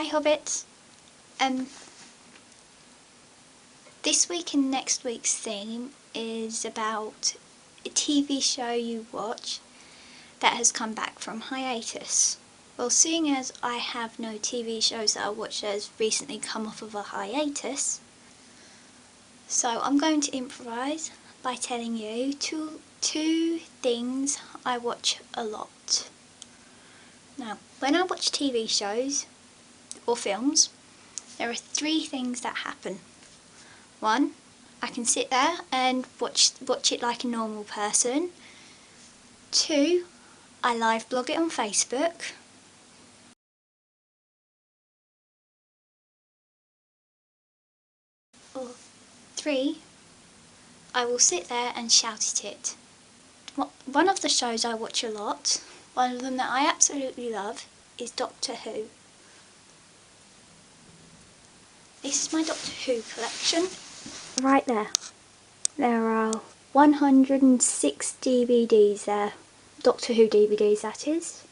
Hi Hobbits. This week and next week's theme is about a TV show you watch that has come back from hiatus. Well, seeing as I have no TV shows that I watch that has recently come off of a hiatus, so I'm going to improvise by telling you two things I watch a lot. Now, when I watch TV shows or films, there are three things that happen. One, I can sit there and watch it like a normal person. Two, I live blog it on Facebook. Or three, I will sit there and shout at it. One of the shows I watch a lot, one of them that I absolutely love, is Doctor Who. This is my Doctor Who collection. Right there. There are 106 DVDs there. Doctor Who DVDs, that is.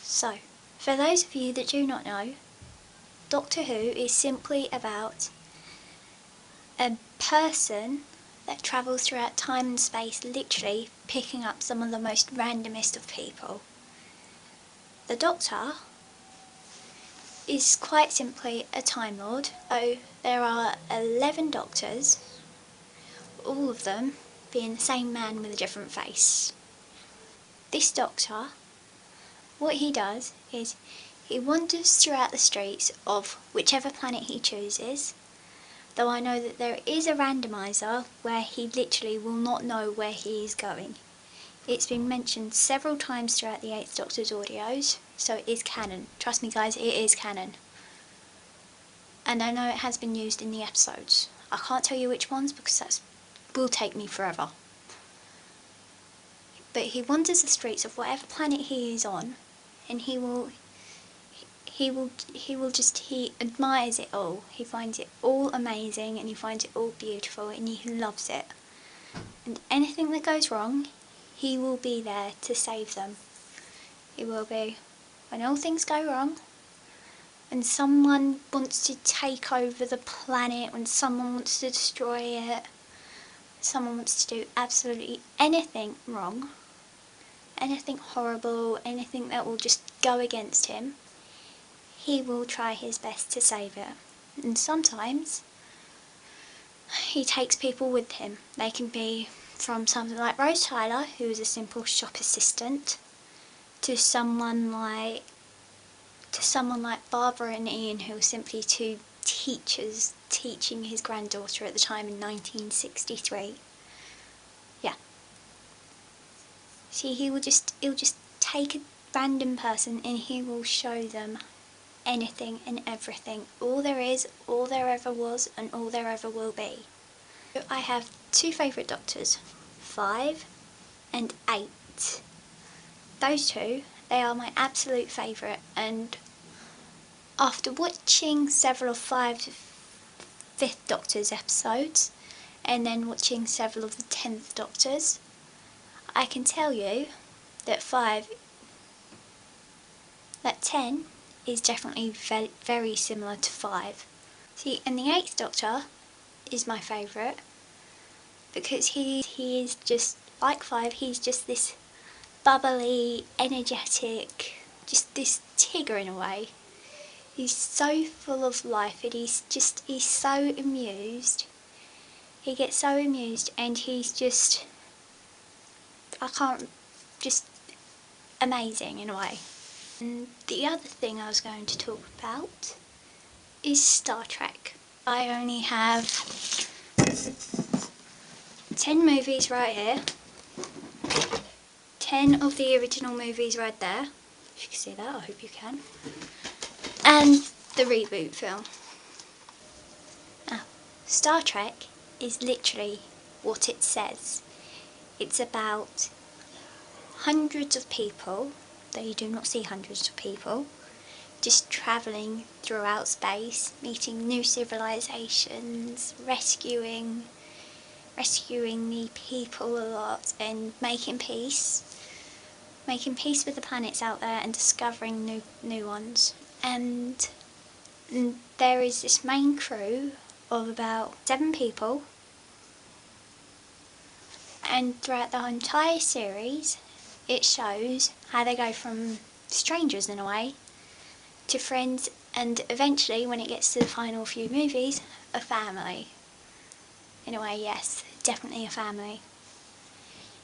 So, for those of you that do not know, Doctor Who is simply about a person that travels throughout time and space, literally picking up some of the most randomest of people. The Doctor is quite simply a Time Lord. So there are 11 Doctors, all of them being the same man with a different face. This Doctor, what he does is he wanders throughout the streets of whichever planet he chooses, though I know that there is a randomizer where he literally will not know where he is going. It's been mentioned several times throughout the 8th Doctor's audios, so it is canon. Trust me guys, it is canon. And I know it has been used in the episodes. I can't tell you which ones because that will take me forever. But he wanders the streets of whatever planet he is on, and he admires it all. He finds it all amazing and he finds it all beautiful and he loves it. And anything that goes wrong, he will be there to save them. He will be. When all things go wrong, when someone wants to take over the planet, when someone wants to destroy it, someone wants to do absolutely anything wrong, anything horrible, anything that will just go against him, he will try his best to save it. And sometimes he takes people with him. They can be from something like Rose Tyler, who is a simple shop assistant, to someone like Barbara and Ian, who are simply two teachers teaching his granddaughter at the time in 1963. Yeah. See, he'll just take a random person and he will show them anything and everything. All there is, all there ever was, and all there ever will be. I have two favourite Doctors, 5 and 8. Those two, they are my absolute favourite, and after watching several of 5th Doctor's episodes, and then watching several of the 10th Doctor's, I can tell you that 10 is definitely very similar to 5. See, and the 8th Doctor is my favourite because he is just like 5. He's just this bubbly, energetic, just this Tigger in a way. He's so full of life and he's so amused. He gets so amused and he's just, amazing in a way. And the other thing I was going to talk about is Star Trek. I only have 10 movies right here. 10 of the original movies right there. If you can see that, I hope you can. And the reboot film. Now, Star Trek is literally what it says. It's about hundreds of people, though you do not see hundreds of people, just travelling throughout space, meeting new civilizations, rescuing the people a lot, and making peace with the planets out there and discovering new ones. And And there is this main crew of about 7 people, and throughout the entire series it shows how they go from strangers in a way to friends, and eventually when it gets to the final few movies, a family. In a way, yes, definitely a family.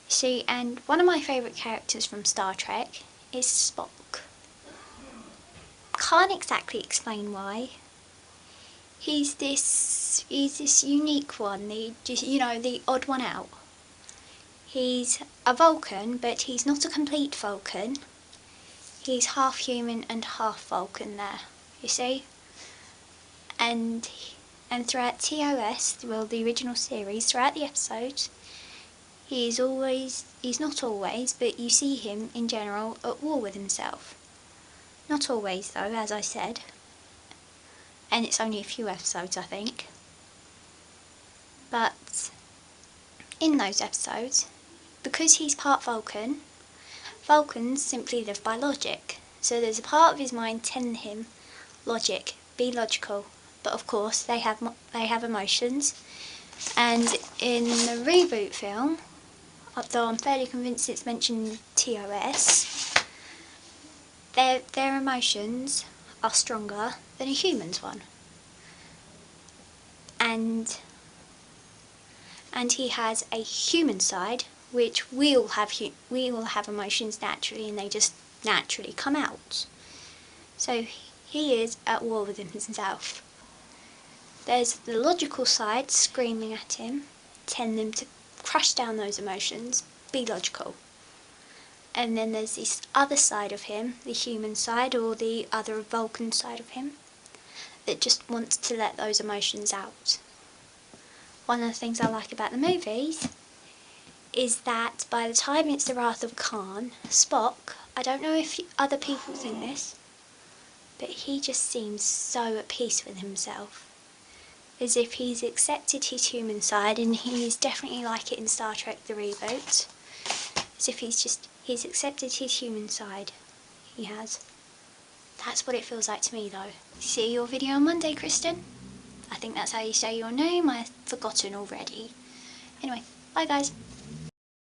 See, and one of my favourite characters from Star Trek is Spock. Can't exactly explain why. He's this unique one, the odd one out. He's a Vulcan, but he's not a complete Vulcan. He's half human and half Vulcan there, you see? And throughout TOS, well, the original series, throughout the episodes, he's not always, but you see him in general at war with himself. Not always though, as I said. And it's only a few episodes, I think. But in those episodes, because he's part Vulcan, Vulcans simply live by logic. So there's a part of his mind telling him, logic, be logical. But of course, they have emotions. And in the reboot film, although I'm fairly convinced it's mentioned in TOS, their emotions are stronger than a human's one. And he has a human side, which we all have emotions naturally, and they just naturally come out. So he is at war with himself. There's the logical side screaming at him, telling him to crush down those emotions, be logical. And then there's this other side of him, the human side, or the other Vulcan side of him, that just wants to let those emotions out. One of the things I like about the movies is that by the time it's the Wrath of Khan, Spock, I don't know if other people think this, but he just seems so at peace with himself. As if he's accepted his human side, and he's definitely like it in Star Trek the reboot. As if he's accepted his human side. He has. That's what it feels like to me though. See your video on Monday, Kristen? I think that's how you say your name. I've forgotten already. Anyway, bye guys.